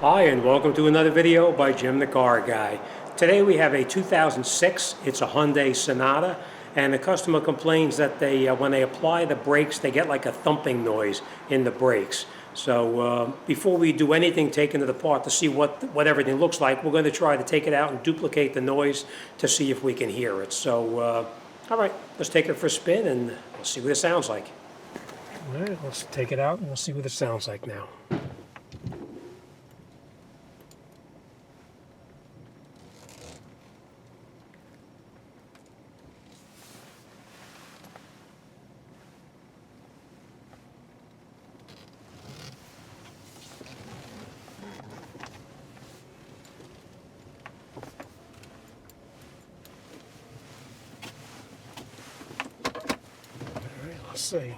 Hi, and welcome to another video by Jim the Car Guy. Today we have a 2006, it's a Hyundai Sonata, and the customer complains that when they apply the brakes, they get like a thumping noise in the brakes. So before we do anything taken to the part to see what everything looks like, we're going to try to take it out and duplicate the noise to see if we can hear it. So, all right, let's take it for a spin and we'll see what it sounds like. All right, let's take it out and we'll see what it sounds like now. Let's see.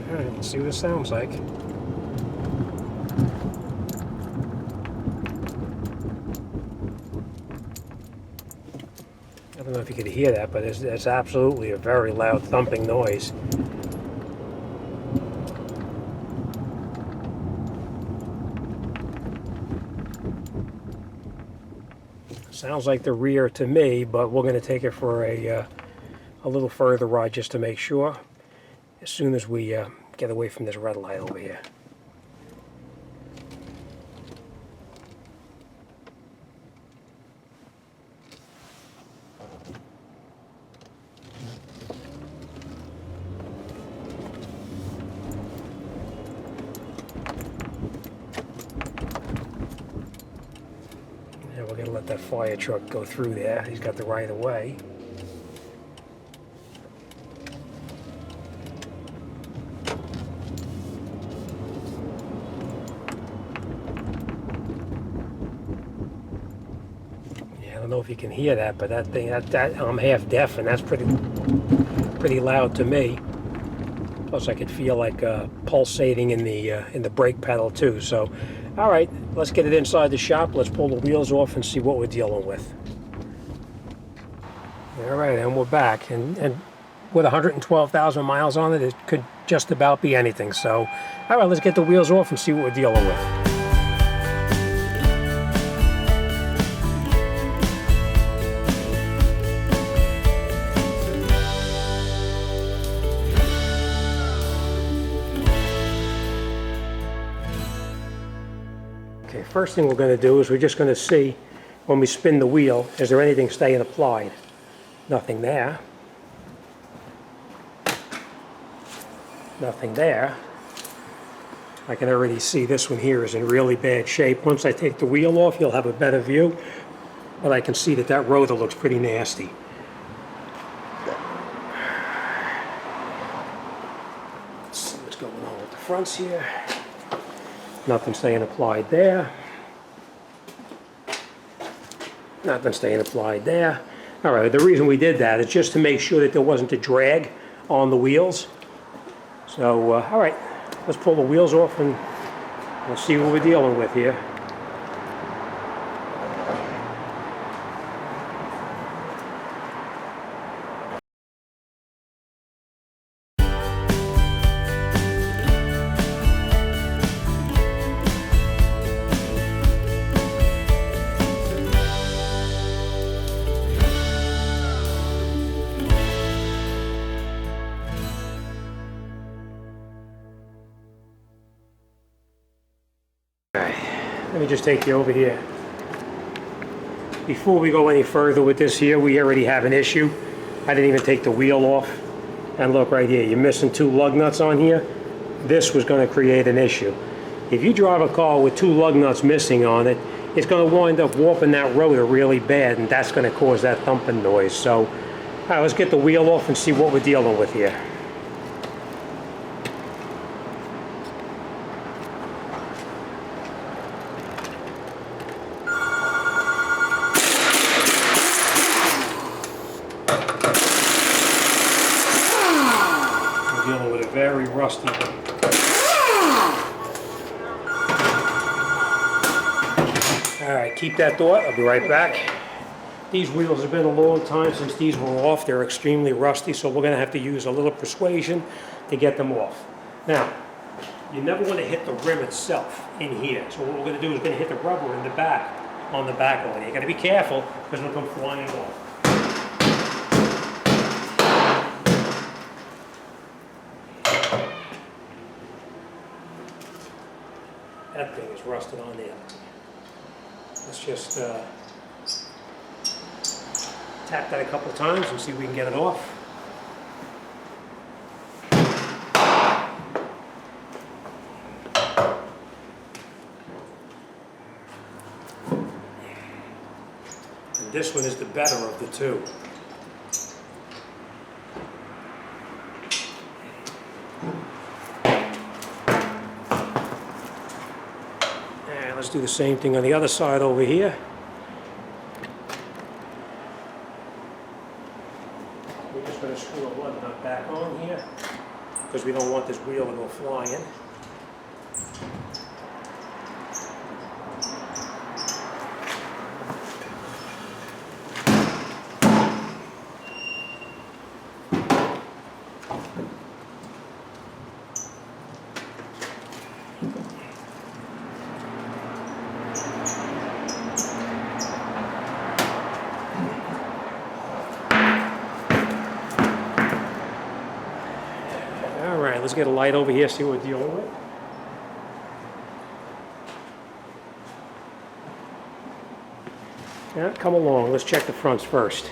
All right, let's see what it sounds like. I don't know if you could hear that, but it's absolutely a very loud thumping noise. Sounds like the rear to me, but we're going to take it for a little further ride just to make sure, as soon as we get away from this red light over here. We're going to let that fire truck go through there. He's got the right of way. Yeah, I don't know if you can hear that, but that thing, I'm half deaf, and that's pretty loud to me. Plus, I could feel like pulsating in the brake pedal too. So, all right, let's get it inside the shop. Let's pull the wheels off and see what we're dealing with. All right, and we're back. And with 112,000 miles on it, it could just about be anything. So, all right, let's get the wheels off and see what we're dealing with. Okay, first thing we're going to do is we're just going to see when we spin the wheel, is there anything staying applied? Nothing there. Nothing there. I can already see this one here is in really bad shape. Once I take the wheel off, you'll have a better view, but I can see that that rotor looks pretty nasty. Let's see what's going on with the fronts here. Nothing staying applied there. Nothing staying applied there. All right, the reason we did that is just to make sure that there wasn't a drag on the wheels. So, all right, let's pull the wheels off and we'll see what we're dealing with here. Let me just take you over here. Before we go any further with this here, we already have an issue. I didn't even take the wheel off. And look right here, you're missing two lug nuts on here. This was going to create an issue. If you drive a car with two lug nuts missing on it, it's going to wind up warping that rotor really bad, and that's going to cause that thumping noise. So, all right, let's get the wheel off and see what we're dealing with here. Dealing with a very rusty one. Alright, keep that thought, I'll be right back. These wheels have been a long time since these were off. They're extremely rusty, so we're going to have to use a little persuasion to get them off. Now, you never want to hit the rim itself in here. So what we're going to do is we're going to hit the rubber in the back, on the back over there. You got to be careful because it'll come flying off. That thing is rusted on there. Let's just tap that a couple times and see if we can get it off. And this one is the better of the two. And let's do the same thing on the other side over here. We're just going to screw a lug nut back on here because we don't want this wheel to go flying. Alright, let's get a light over here, see what we're dealing with. Yeah, come along, let's check the fronts first.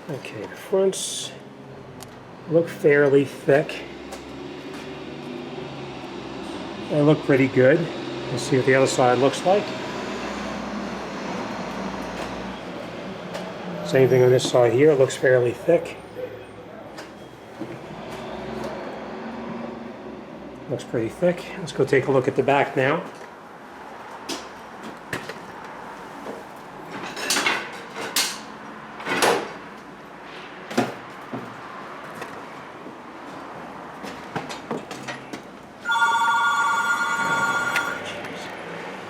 Okay, the fronts look fairly thick. They look pretty good. Let's see what the other side looks like. Same thing on this side here, it looks fairly thick. Looks pretty thick. Let's go take a look at the back now.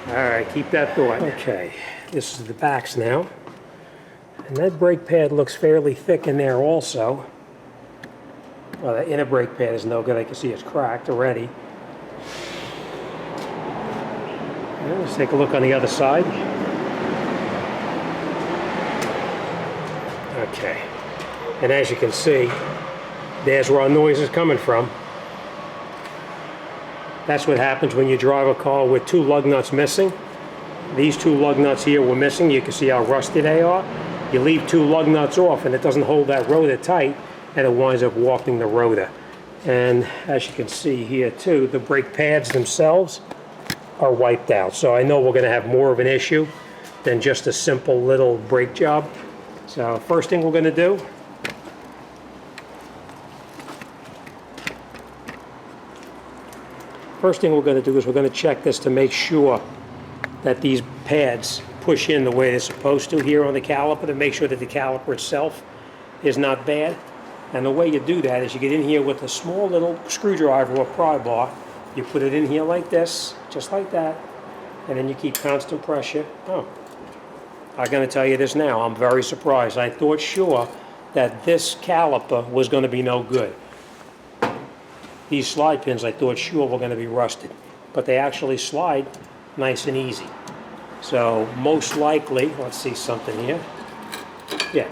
Alright, keep that thought. Okay, this is the backs now. And that brake pad looks fairly thick in there also. Well, the inner brake pad is no good. I can see it's cracked already. And let's take a look on the other side. Okay. And as you can see, there's where our noise is coming from. That's what happens when you drive a car with two lug nuts missing. These two lug nuts here were missing. You can see how rusty they are. You leave two lug nuts off and it doesn't hold that rotor tight and it winds up warping the rotor. And as you can see here too, the brake pads themselves are wiped out. So I know we're going to have more of an issue than just a simple little brake job. So first thing we're going to do, is we're going to check this to make sure that these pads push in the way they're supposed to here on the caliper, to make sure that the caliper itself is not bad. And the way you do that is you get in here with a small little screwdriver or pry bar. You put it in here like this, just like that, and then you keep constant pressure. Oh, I'm going to tell you this now. I'm very surprised. I thought sure that this caliper was going to be no good. These slide pins I thought sure were going to be rusted, but they actually slide nice and easy. So most likely, let's see something here. Yeah,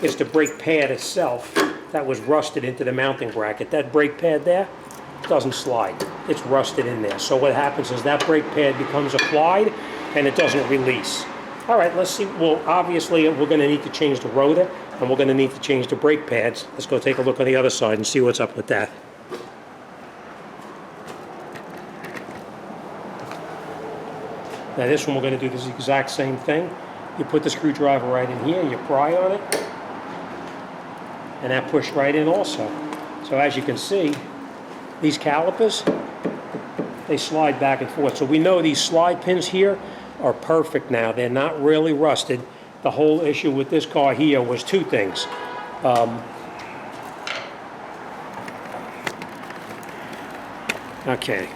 it's the brake pad itself that was rusted into the mounting bracket. That brake pad there doesn't slide. It's rusted in there. So what happens is that brake pad becomes applied and it doesn't release. All right, let's see. Well, obviously we're going to need to change the rotor and we're going to need to change the brake pads. Let's go take a look on the other side and see what's up with that. Now this one we're going to do the exact same thing. You put the screwdriver right in here, you pry on it, and that pushed right in also. So as you can see, these calipers, they slide back and forth. So we know these slide pins here are perfect now. They're not really rusted. the whole issue with this car here was two things. Okay.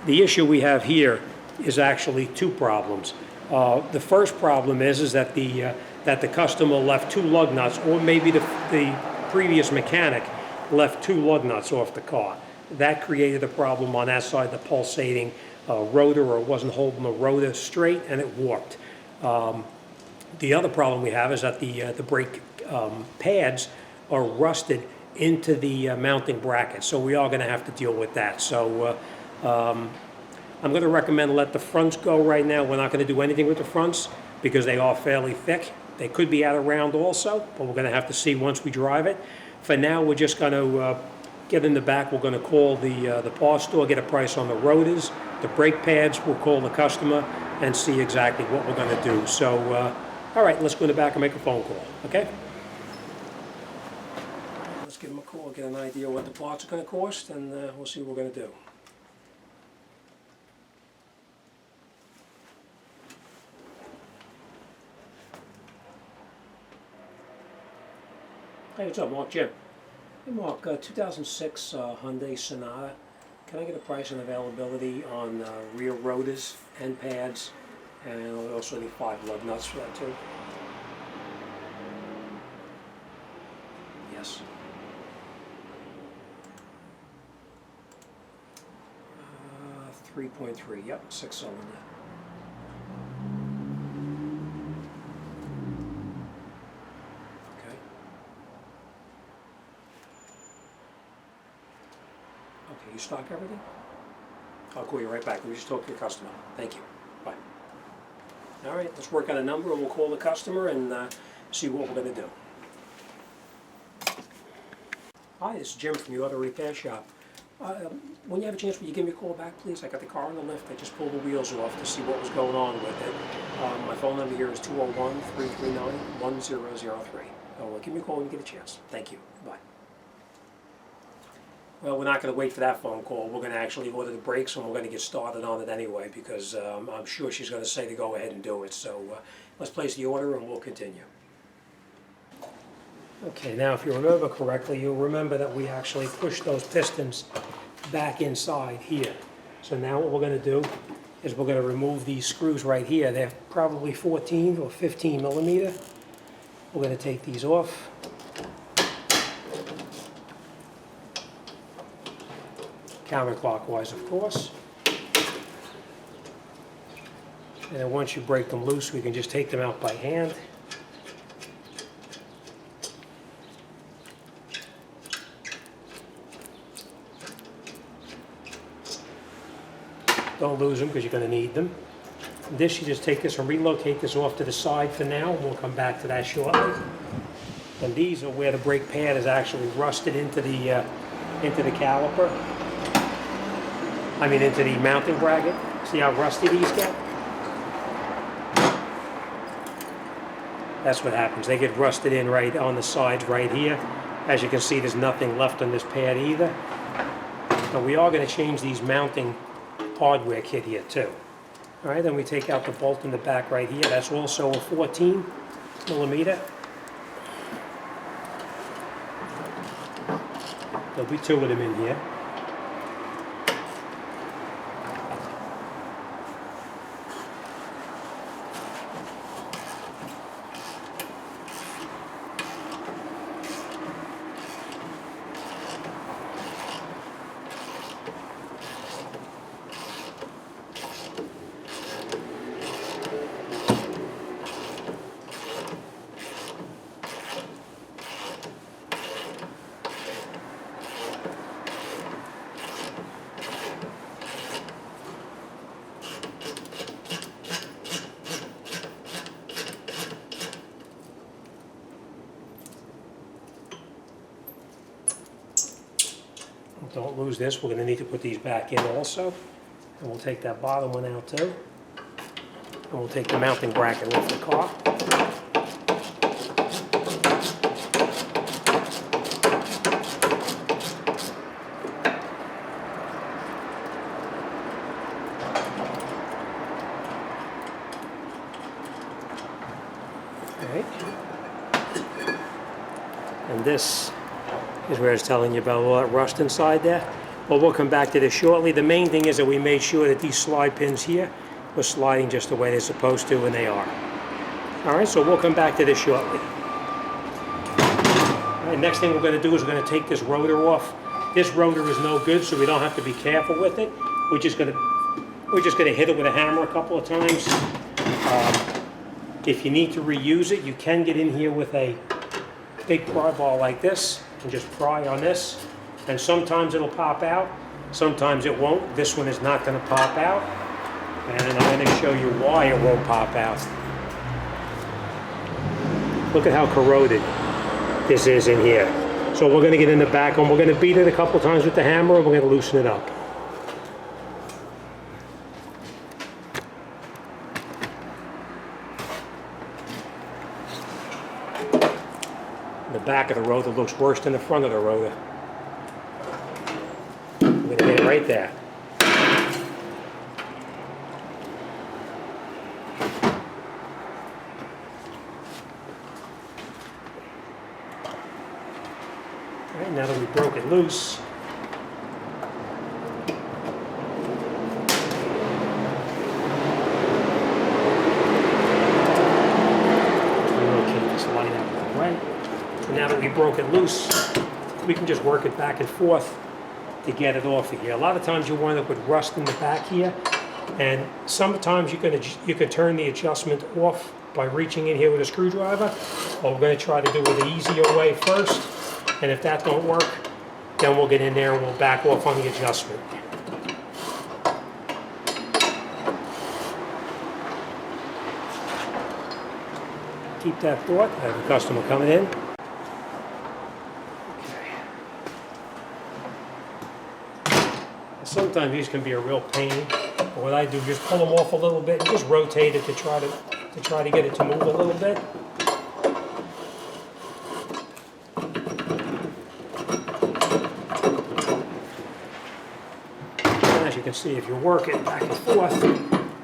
The issue we have here is actually two problems. The first problem is that the customer left two lug nuts, or maybe the previous mechanic left two lug nuts off the car. That created a problem on that side, the pulsating rotor, or it wasn't holding the rotor straight, and it warped. The other problem we have is that the brake pads are rusted into the mounting bracket, so we are going to have to deal with that. So I'm going to recommend let the fronts go right now. We're not going to do anything with the fronts because they are fairly thick. They could be out of round also, but we're going to have to see once we drive it. For now, we're just going to get in the back. We're going to call the parts store, get a price on the rotors, the brake pads. We'll call the customer and see exactly what we're going to do. So, all right, let's go in the back and make a phone call, okay? Let's give them a call, get an idea what the parts are going to cost, and we'll see what we're going to do. Hey, what's up, Mark? Jim. Hey, Mark, 2006 Hyundai Sonata. Can I get a price and availability on rear rotors, end pads, and I also need 5 lug nuts for that too? Yes. 3.3, yep, 6-cylinder. Okay, you stock everything? I'll call you right back. Let me just talk to your customer. Thank you. Bye. All right, let's work on a number and we'll call the customer and see what we're going to do. Hi, this is Jim from the Auto Repair Shop. When you have a chance, will you give me a call back, please? I got the car on the lift. I just pulled the wheels off to see what was going on with it. My phone number here is 201-339-1003. Oh, give me a call when you get a chance. Thank you. Bye. Well, we're not going to wait for that phone call. We're going to actually order the brakes and we're going to get started on it anyway because I'm sure she's going to say to go ahead and do it. So let's place the order and we'll continue. Okay, now if you remember correctly, you'll remember that we actually pushed those pistons back inside here. So now what we're going to do is we're going to remove these screws right here. They're probably 14 or 15 millimeter. We're going to take these off. Counterclockwise, of course. And then once you break them loose, we can just take them out by hand. Don't lose them because you're going to need them. And this, you just take this and relocate this off to the side for now, and we'll come back to that shortly. And these are where the brake pad is actually rusted into the caliper. I mean into the mounting bracket. See how rusty these get? That's what happens. They get rusted in right on the sides right here. As you can see, there's nothing left on this pad either. Now we are going to change these mounting hardware kit here too. All right, then we take out the bolt in the back right here. That's also a 14 millimeter. There'll be 2 of them in here. Don't lose this. We're going to need to put these back in also. And we'll take that bottom one out too. And we'll take the mounting bracket off the car. Right? And this is where it's telling you about all that rust inside there. Well, we'll come back to this shortly. The main thing is that we made sure that these slide pins here were sliding just the way they're supposed to, and they are. All right, so we'll come back to this shortly. All right, next thing we're going to do is we're going to take this rotor off. This rotor is no good, so we don't have to be careful with it. We're just going to hit it with a hammer a couple of times. If you need to reuse it, you can get in here with a big pry bar like this and just pry on this. And sometimes it'll pop out, sometimes it won't. This one is not going to pop out. And I'm going to show you why it won't pop out. Look at how corroded this is in here. So we're going to get in the back and we're going to beat it a couple times with the hammer and we're going to loosen it up. The back of the rotor looks worse than the front of the rotor. I'm going to hit it right there. All right, now that we broke it loose, relocate this light out of the way. And now that we broke it loose, we can just work it back and forth to get it off of here. A lot of times you wind up with rust in the back here, and sometimes you can turn the adjustment off by reaching in here with a screwdriver. Well, we're going to try to do it the easier way first, and if that don't work, then we'll get in there and we'll back off on the adjustment. Keep that thought. I have a customer coming in. Sometimes these can be a real pain. But what I do is just pull them off a little bit and just rotate it to try to get it to move a little bit. And as you can see, if you work it back and forth,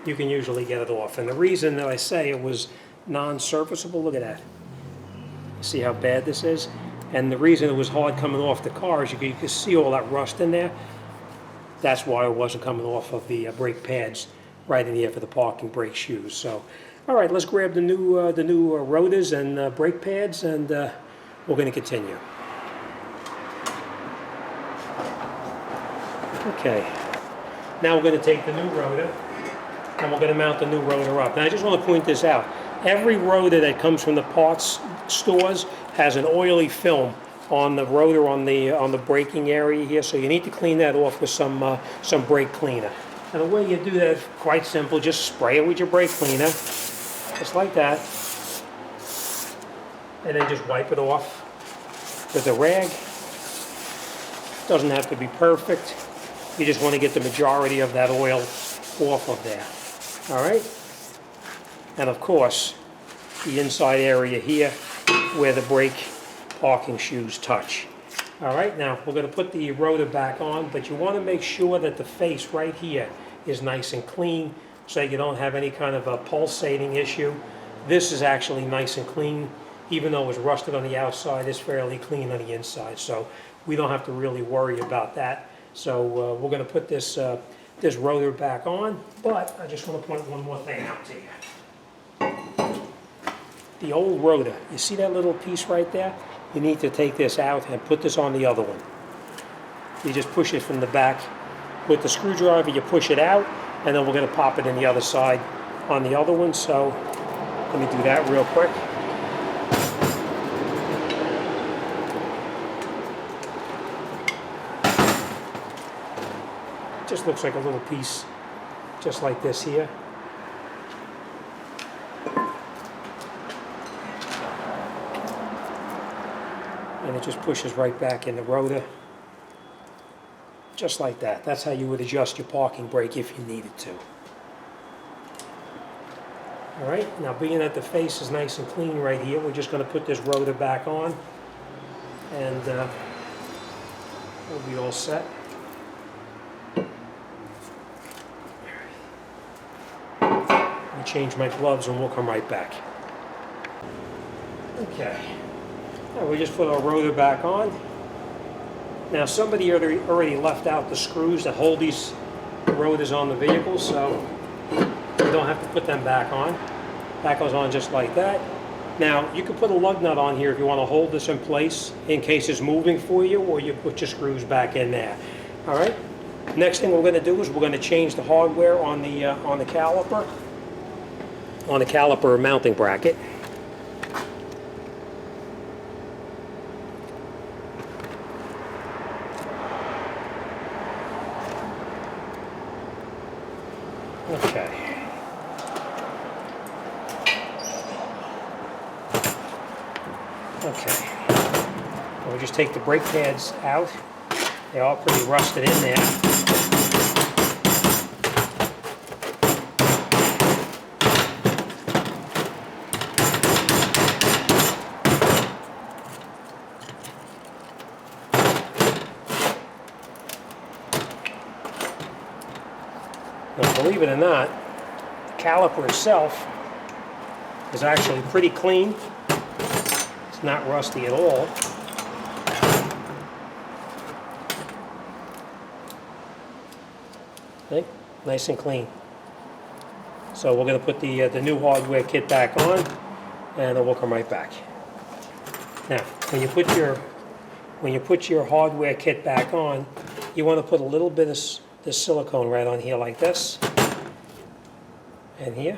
you can usually get it off. And the reason that I say it was non-serviceable, look at that. See how bad this is? And the reason it was hard coming off the car is you can see all that rust in there. That's why it wasn't coming off of the brake pads right in here for the parking brake shoes. So, all right, let's grab the new rotors and brake pads, and we're going to continue. Okay, now we're going to take the new rotor and we're going to mount the new rotor up. Now, I just want to point this out. Every rotor that comes from the parts stores has an oily film on the rotor on the braking area here, so you need to clean that off with some brake cleaner. And the way you do that is quite simple. Just spray it with your brake cleaner, just like that, and then just wipe it off with a rag. Doesn't have to be perfect. You just want to get the majority of that oil off of there. All right, and of course, the inside area here where the brake parking shoes touch. All right, now we're going to put the rotor back on, but you want to make sure that the face right here is nice and clean so you don't have any kind of a pulsating issue. This is actually nice and clean. Even though it's rusted on the outside, it's fairly clean on the inside, so we don't have to really worry about that. So we're going to put this rotor back on, but I just want to point one more thing out to you. The old rotor, you see that little piece right there? You need to take this out and put this on the other one. You just push it from the back. With the screwdriver, you push it out, and then we're going to pop it in the other side on the other one. So let me do that real quick. Just looks like a little piece, just like this here. And it just pushes right back in the rotor, just like that. That's how you would adjust your parking brake if you needed to. All right, now being that the face is nice and clean right here, we're just going to put this rotor back on, and we'll be all set. Let me change my gloves and we'll come right back. Okay. Now we just put our rotor back on. Now somebody already left out the screws that hold these rotors on the vehicle, so you don't have to put them back on. That goes on just like that. Now you can put a lug nut on here if you want to hold this in place in case it's moving for you, or you put your screws back in there. All right. Next thing we're going to do is we're going to change the hardware on the caliper mounting bracket. Okay. Okay. We'll just take the brake pads out. They're all pretty rusted in there. Now, believe it or not, the caliper itself is actually pretty clean. It's not rusty at all. Okay, nice and clean. So we're going to put the new hardware kit back on, and then we'll come right back. Now, when you put your hardware kit back on, you want to put a little bit of this silicone right on here like this, and here,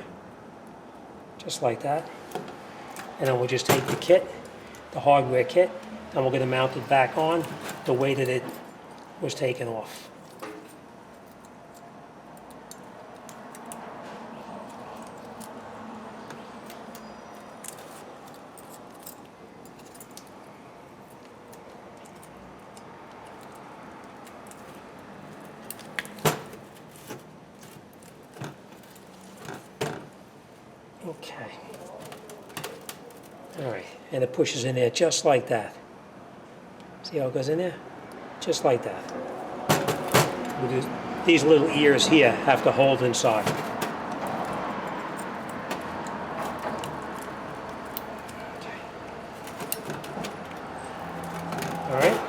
just like that. And then we'll just take the kit, the hardware kit, and we're going to mount it back on the way that it was taken off. Okay. All right, and it pushes in there just like that. See how it goes in there? Just like that. These little ears here have to hold inside. Okay. All right.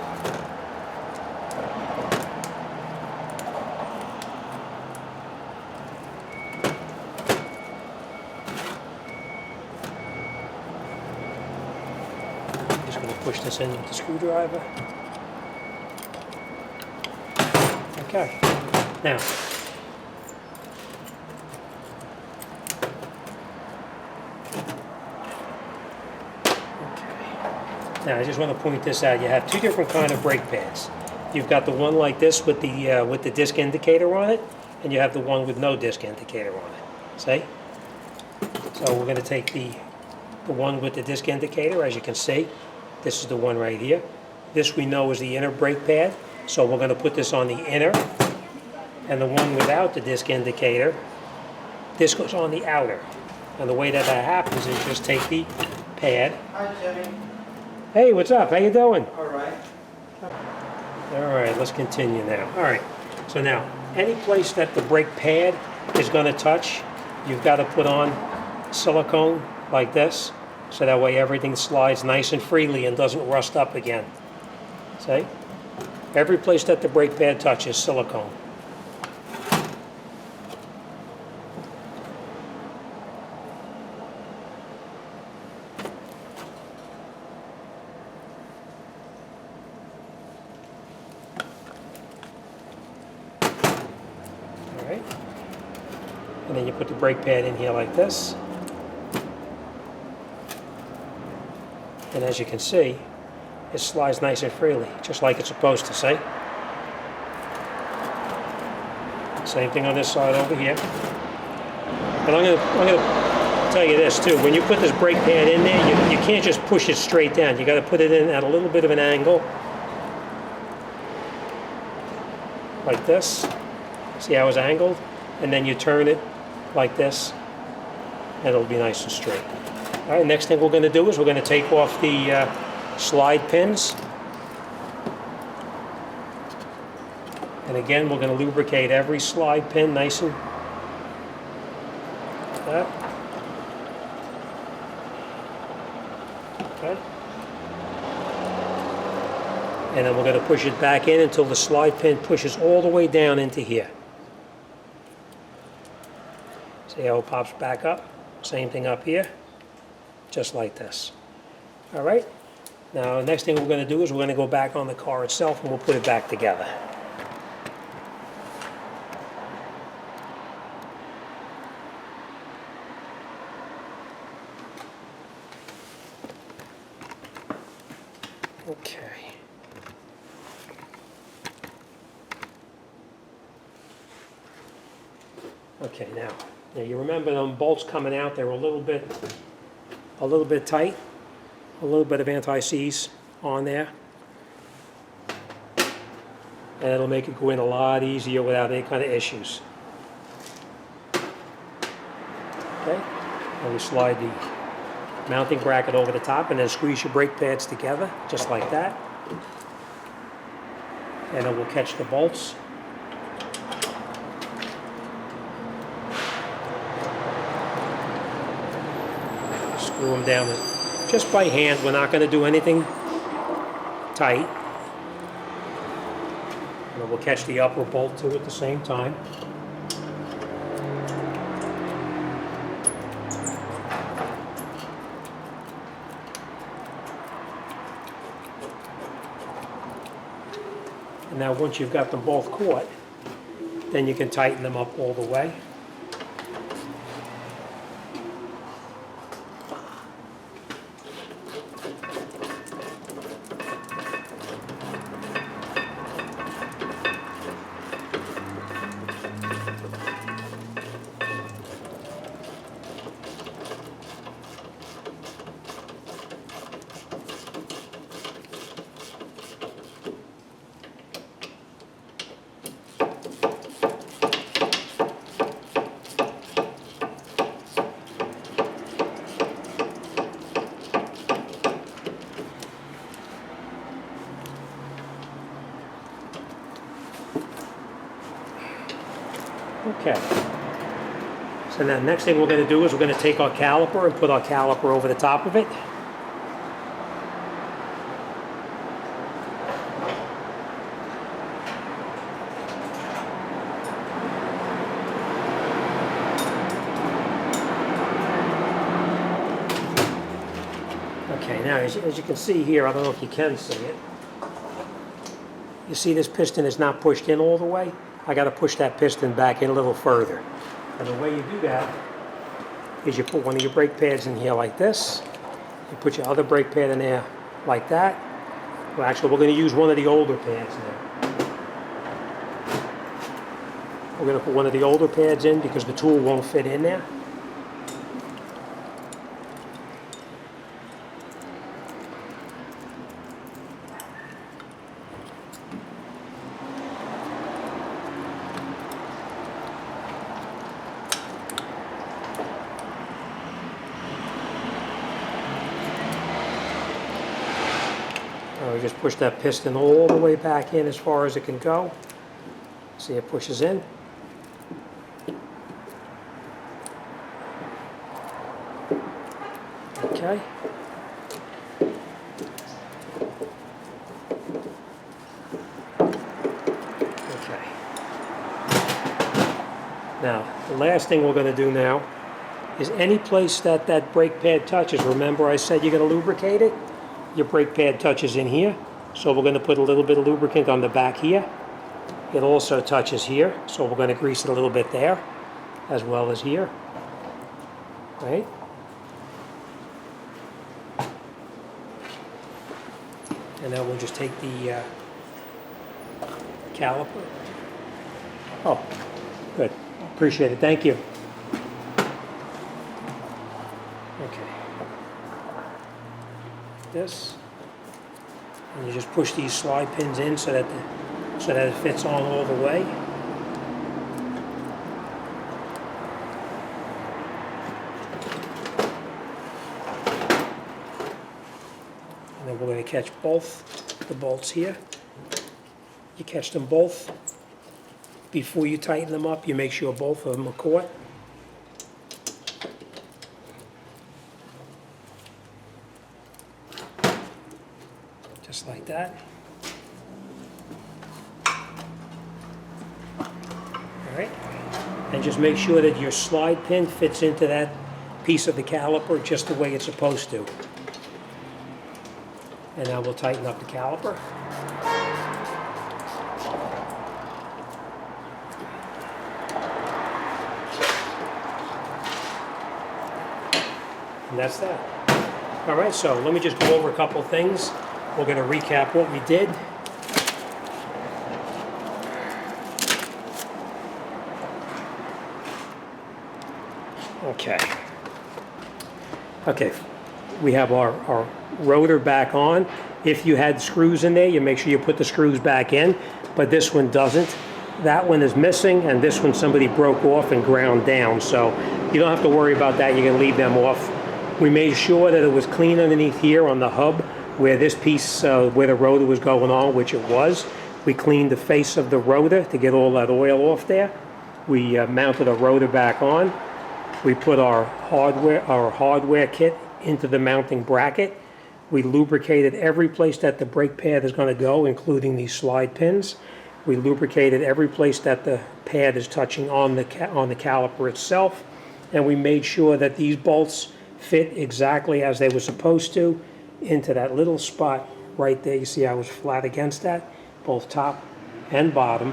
Push this in with the screwdriver. Okay. Now, I just want to point this out. You have two different kind of brake pads. You've got the one like this with the disc indicator on it, and you have the one with no disc indicator on it. See? So we're going to take the one with the disc indicator, as you can see. This is the one right here. This we know is the inner brake pad, so we're going to put this on the inner. And the one without the disc indicator, this goes on the outer. And the way that happens is just take the pad. Hi, Jimmy. Hey, what's up? How you doing? All right. All right, let's continue now. All right, so now, any place that the brake pad is going to touch, you've got to put on silicone like this. So that way everything slides nice and freely and doesn't rust up again. See? Every place that the brake pad touches, silicone. All right. And then you put the brake pad in here like this. And as you can see, it slides nice and freely, just like it's supposed to, see? Same thing on this side over here. But I'm gonna tell you this too, when you put this brake pad in there, you can't just push it straight down. You gotta put it in at a little bit of an angle. Like this. See how it's angled? And then you turn it like this, and it'll be nice and straight. All right, next thing we're going to do is we're going to take off the slide pins. And again, we're going to lubricate every slide pin nice and like that. Okay. And then we're going to push it back in until the slide pin pushes all the way down into here. See how it pops back up? Same thing up here, just like this. All right. Now, the next thing we're going to do is we're going to go back on the car itself and we'll put it back together. Okay. Okay, now you remember them bolts coming out, they were a little bit tight, a little bit of anti-seize on there. And it'll make it go in a lot easier without any kind of issues. Okay, and we slide the mounting bracket over the top and then squeeze your brake pads together, just like that. And then we'll catch the bolts. Screw them down just by hand. We're not going to do anything tight. And we'll catch the upper bolt too at the same time. And now once you've got them both caught, then you can tighten them up all the way. Okay. So now the next thing we're going to do is we're going to take our caliper and put our caliper over the top of it. Okay, now as you can see here, I don't know if you can see it. You see this piston is not pushed in all the way? I got to push that piston back in a little further. And the way you do that is you put one of your brake pads in here like this. You put your other brake pad in there like that. Well, actually, we're going to use one of the older pads now. We're going to put one of the older pads in because the tool won't fit in there. We just push that piston all the way back in as far as it can go. See, it pushes in. Okay. Okay. Now, the last thing we're going to do now is any place that that brake pad touches, remember I said you're going to lubricate it? Your brake pad touches in here, so we're going to put a little bit of lubricant on the back here. It also touches here, so we're going to grease it a little bit there, as well as here. Right? And then we'll just take the caliper. Oh, good. Appreciate it. Thank you. Okay. This, and you just push these slide pins in so that it fits on all the way. And then we're going to catch both the bolts here. You catch them both. Before you tighten them up, you make sure both of them are caught. just like that. All right, and just make sure that your slide pin fits into that piece of the caliper just the way it's supposed to. And now we'll tighten up the caliper. And that's that. All right, so let me just go over a couple things. We're going to recap what we did. Okay, we have our rotor back on. If you had screws in there, you make sure you put the screws back in, but this one doesn't. That one is missing, and this one somebody broke off and ground down, so you don't have to worry about that. You can leave them off. We made sure that it was clean underneath here on the hub where this piece, where the rotor was going on, which it was. We cleaned the face of the rotor to get all that oil off there. We mounted a rotor back on. We put our hardware kit into the mounting bracket. We lubricated every place that the brake pad is going to go, including these slide pins. We lubricated every place that the pad is touching on the caliper itself, and we made sure that these bolts fit exactly as they were supposed to into that little spot right there. You see I was flat against that, both top and bottom,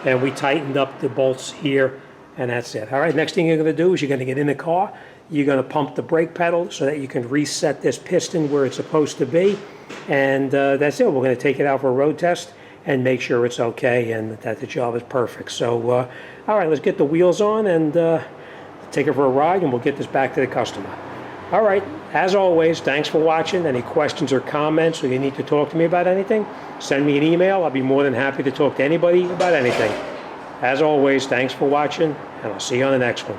and we tightened up the bolts here, and that's it. All right, next thing you're going to do is you're going to get in the car. You're going to pump the brake pedal so that you can reset this piston where it's supposed to be, and that's it. We're going to take it out for a road test and make sure it's okay and that the job is perfect. So, all right, let's get the wheels on and take it for a ride, and we'll get this back to the customer. All right, as always, thanks for watching. Any questions or comments, or you need to talk to me about anything, send me an email. I'll be more than happy to talk to anybody about anything. As always, thanks for watching, and I'll see you on the next one.